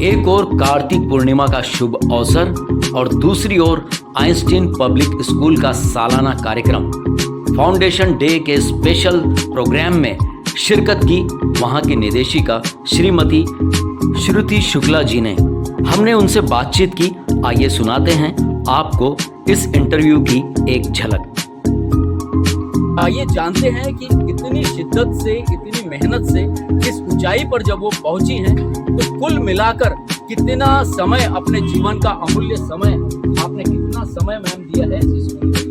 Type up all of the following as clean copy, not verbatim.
एक ओर कार्तिक पूर्णिमा का शुभ अवसर और दूसरी ओर आइंस्टीन पब्लिक स्कूल का सालाना कार्यक्रम फाउंडेशन डे के स्पेशल प्रोग्राम में शिरकत की वहां की निदेशिका श्रीमती श्रुति शुक्ला जी ने। हमने उनसे बातचीत की। आइए सुनाते हैं आपको इस इंटरव्यू की एक झलक। आइए जानते हैं कि इतनी शिद्दत से, इतनी मेहनत से इस ऊंचाई पर जब वो पहुंची हैं तो कुल मिलाकर कितना समय, अपने जीवन का अमूल्य समय, आपने कितना समय मैम दिया है इस स्कूल में?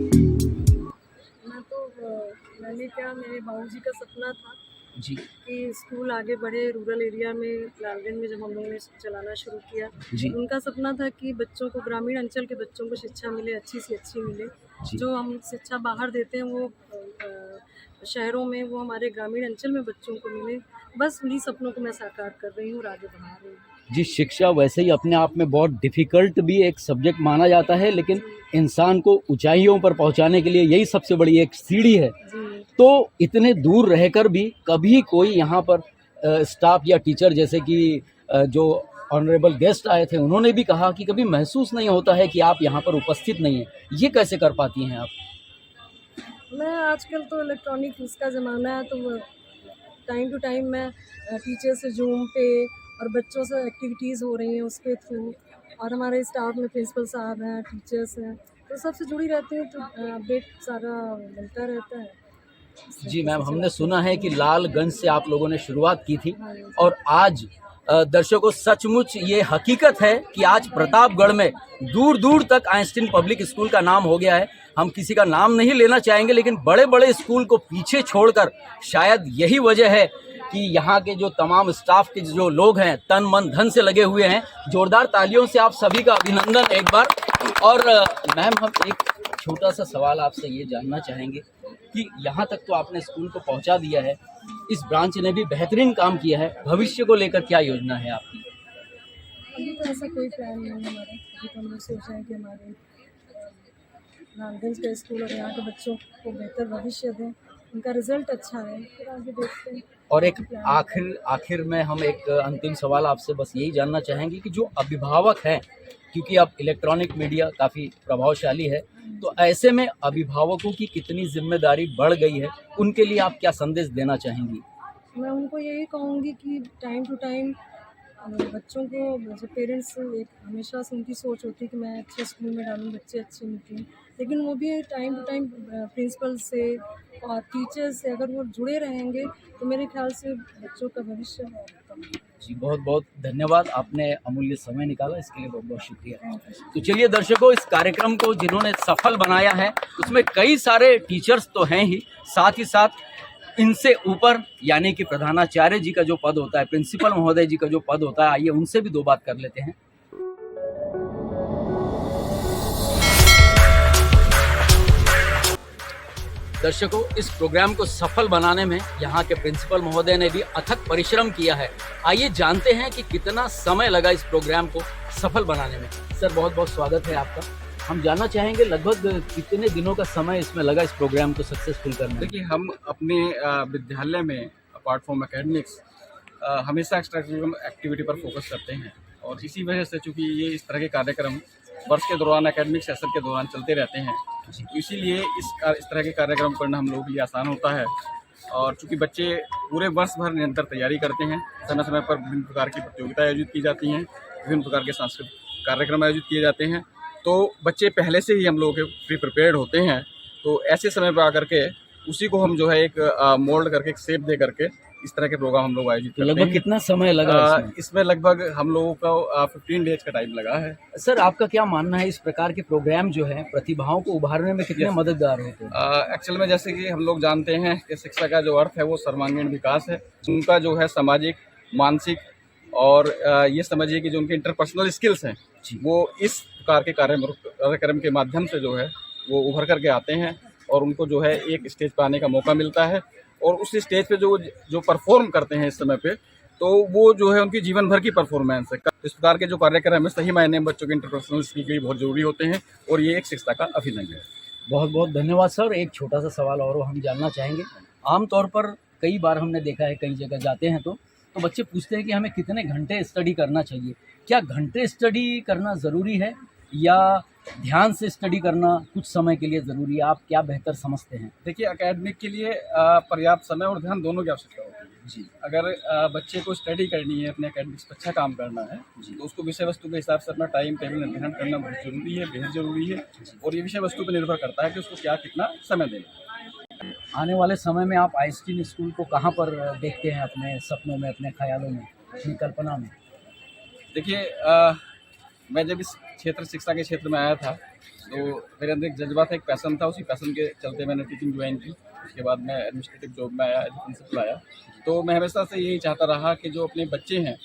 मेरे बाबूजी का सपना था जी कि स्कूल आगे बढ़े। रूरल एरिया में लालगंज में जब हम लोगों ने चलाना शुरू किया, जी उनका सपना था कि बच्चों को, ग्रामीण अंचल के बच्चों को शिक्षा मिले, अच्छी से अच्छी मिले। जी जो हम शिक्षा बाहर देते हैं वो शहरों में, वो हमारे ग्रामीण अंचल में बच्चों को मिले। बस उन्हीं सपनों को मैं साकार कर रही हूँ और आगे बढ़ा रही हूँ। जी। शिक्षा वैसे ही अपने आप में बहुत डिफ़िकल्ट भी एक सब्जेक्ट माना जाता है, लेकिन इंसान को ऊंचाइयों पर पहुंचाने के लिए यही सबसे बड़ी एक सीढ़ी है। जी तो इतने दूर रहकर भी कभी कोई यहाँ पर स्टाफ या टीचर, जैसे कि जो ऑनरेबल गेस्ट आए थे, उन्होंने भी कहा कि कभी महसूस नहीं होता है कि आप यहाँ पर उपस्थित नहीं हैं। ये कैसे कर पाती हैं आप? मैं आजकल तो इलेक्ट्रॉनिक उसका ज़माना है, तो टाइम टू टाइम मैं टीचर से जूम पे और बच्चों से एक्टिविटीज़ हो रही हैं उसके थ्रू, और हमारे स्टाफ में प्रिंसिपल साहब हैं, टीचर्स हैं, तो सबसे जुड़ी रहती हूँ, तो अपडेट सारा मिलता रहता है। जी मैम, हमने सुना है कि लालगंज से आप लोगों ने शुरुआत की थी हाँ जी। और आज दर्शकों, सचमुच ये हकीकत है कि आज प्रतापगढ़ में दूर दूर तक आइंस्टीन पब्लिक स्कूल का नाम हो गया है। हम किसी का नाम नहीं लेना चाहेंगे, लेकिन बड़े बड़े स्कूल को पीछे छोड़कर शायद यही वजह है कि यहाँ के जो तमाम स्टाफ के जो लोग हैं, तन मन धन से लगे हुए हैं। जोरदार तालियों से आप सभी का अभिनंदन एक बार। और मैम, हम एक छोटा सा सवाल आपसे ये जानना चाहेंगे कि यहाँ तक तो आपने स्कूल को पहुँचा दिया है, इस ब्रांच ने भी बेहतरीन काम किया है, भविष्य को लेकर क्या योजना है आपकी? अभी तो ऐसा कोई प्लान नहीं है हमारा। अभी तो हम लोग सोच रहे हैं कि हमारे लालगंज का स्कूल और यहाँ के बच्चों को बेहतर भविष्य दें, उनका रिजल्ट अच्छा है, फिर आगे देखते हैं। और एक आखिर में हम एक अंतिम सवाल आपसे बस यही जानना चाहेंगे कि जो अभिभावक हैं, क्योंकि अब इलेक्ट्रॉनिक मीडिया काफ़ी प्रभावशाली है, तो ऐसे में अभिभावकों की कितनी जिम्मेदारी बढ़ गई है, उनके लिए आप क्या संदेश देना चाहेंगी? मैं उनको यही कहूँगी कि टाइम टू टाइम बच्चों को, जो पेरेंट्स, एक हमेशा से उनकी सोच होती है कि मैं अच्छे स्कूल में डालूँ, बच्चे अच्छे निकलें, लेकिन वो भी टाइम टू टाइम प्रिंसिपल से और टीचर से अगर वो जुड़े रहेंगे तो मेरे ख्याल से बच्चों का भविष्य है उत्तम। जी, बहुत बहुत धन्यवाद, आपने अमूल्य समय निकाला, इसके लिए बहुत बहुत शुक्रिया। तो चलिए दर्शकों, इस कार्यक्रम को जिन्होंने सफल बनाया है उसमें कई सारे टीचर्स तो हैं ही, साथ ही साथ इनसे ऊपर यानी कि प्रधानाचार्य जी का जो पद होता है, प्रिंसिपल महोदय जी का जो पद होता है, आइए उनसे भी दो बात कर लेते हैं। दर्शकों, इस प्रोग्राम को सफल बनाने में यहाँ के प्रिंसिपल महोदय ने भी अथक परिश्रम किया है। आइए जानते हैं कि कितना समय लगा इस प्रोग्राम को सफल बनाने में। सर, बहुत बहुत स्वागत है आपका। हम जानना चाहेंगे लगभग कितने दिनों का समय इसमें लगा इस प्रोग्राम को सक्सेसफुल करने में? देखिए, हम अपने विद्यालय में अपार्ट फ्रॉम एकेडमिक्स हमेशा एक्स्ट्रा करिकुलर एक्टिविटी पर फोकस करते हैं, और इसी वजह से चूँकि ये इस तरह के कार्यक्रम वर्ष के दौरान, एकेडमिक सेशन के दौरान चलते रहते हैं, तो इसीलिए इस तरह के कार्यक्रम करना हम लोगों के लिए आसान होता है। और चूँकि बच्चे पूरे वर्ष भर निरंतर तैयारी करते हैं, समय समय पर विभिन्न प्रकार की प्रतियोगिताएं आयोजित की जाती हैं, विभिन्न प्रकार के सांस्कृतिक कार्यक्रम आयोजित किए जाते हैं, तो बच्चे पहले से ही हम लोगों के प्री प्रिपेयर्ड होते हैं। तो ऐसे समय पर आकर के उसी को हम जो है एक मोल्ड करके, एक शेप दे करके इस तरह के प्रोग्राम हम लोग आयोजित करते हैं। लगभग कितना समय लगा इसमें लगभग हम लोगों का 15 डेज का टाइम लगा है। सर, आपका क्या मानना है, इस प्रकार के प्रोग्राम जो है प्रतिभाओं को उभारने में कितने मददगार होते हैं? एक्चुअल में जैसे कि हम लोग जानते हैं कि शिक्षा का जो अर्थ है वो सर्वांगीण विकास है। उनका जो है सामाजिक, मानसिक और ये समझिए कि जो उनके इंटरपर्सनल स्किल्स हैं, वो इस प्रकार के कार्यक्रम के माध्यम से जो है वो उभर करके आते हैं, और उनको जो है एक स्टेज पर आने का मौका मिलता है, और उस स्टेज पे जो परफॉर्म करते हैं इस समय पे, तो वो जो है उनकी जीवन भर की परफॉर्मेंस है। इस प्रकार के जो कार्यक्रम है सही मायने में बच्चों के इंटरपर्सनल स्किल के लिए बहुत ज़रूरी होते हैं, और ये एक शिक्षा का अभिनय है। बहुत बहुत धन्यवाद सर। एक छोटा सा सवाल और हम जानना चाहेंगे। आमतौर पर कई बार हमने देखा है, कई जगह जाते हैं तो तो बच्चे पूछते हैं कि हमें कितने घंटे स्टडी करना चाहिए। क्या घंटे स्टडी करना ज़रूरी है या ध्यान से स्टडी करना कुछ समय के लिए ज़रूरी है? आप क्या बेहतर समझते हैं? देखिए, एकेडमिक के लिए पर्याप्त समय और ध्यान दोनों की आवश्यकता होती है। जी अगर बच्चे को स्टडी करनी है, अपने एकेडमिक्स पर अच्छा काम करना है, तो उसको विषय वस्तु के हिसाब से अपना टाइम टेबल निर्धारण करना बहुत ज़रूरी है, बेहद ज़रूरी है। और ये विषय वस्तु पर निर्भर करता है कि उसको क्या कितना समय देना। आने वाले समय में आप आइंस्टीन स्कूल को कहाँ पर देखते हैं अपने सपनों में, अपने ख्यालों में, अपनी कल्पना में? देखिए, मैं जब इस क्षेत्र शिक्षा के क्षेत्र में आया था, तो मेरे अंदर एक जज्बा था, एक पैशन था। उसी पैशन के चलते मैंने टीचिंग ज्वाइन की। उसके बाद मैं एडमिनिस्ट्रेटिव जॉब में आया, एज प्रिंसिपल आया। तो मैं हमेशा से यही चाहता रहा कि जो अपने बच्चे हैं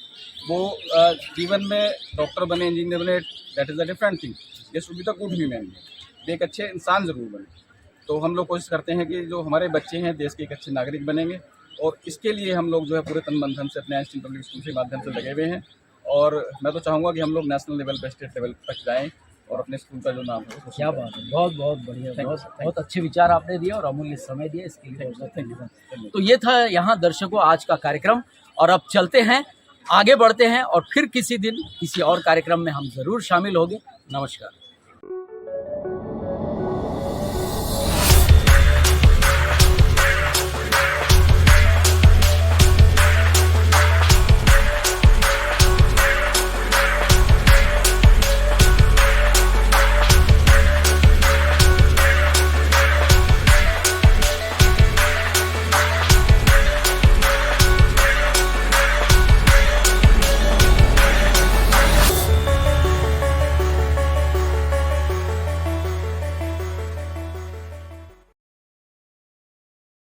वो जीवन में डॉक्टर बने, इंजीनियर बने, that is a different thing. ये should be the good human, वे एक अच्छे इंसान ज़रूर बने। तो हम लोग कोशिश करते हैं कि जो हमारे बच्चे हैं देश के एक अच्छे नागरिक बनेंगे, और इसके लिए हम लोग जो है पूरे तन मन धन से अपने आइंस्टीन पब्लिक स्कूल के माध्यम से लगे हुए हैं। और मैं तो चाहूँगा कि हम लोग नेशनल लेवल पर, स्टेट लेवल तक जाएँ और अपने स्कूल का जो नाम है वो क्या बात है, बहुत बहुत बढ़िया, बहुत अच्छे विचार आपने दिए और अमूल्य समय दिए, इसके लिए बहुत बहुत धन्यवाद। तो ये था यहाँ दर्शकों आज का कार्यक्रम, और अब चलते हैं, आगे बढ़ते हैं और फिर किसी दिन किसी और कार्यक्रम में हम ज़रूर शामिल होंगे। नमस्कार।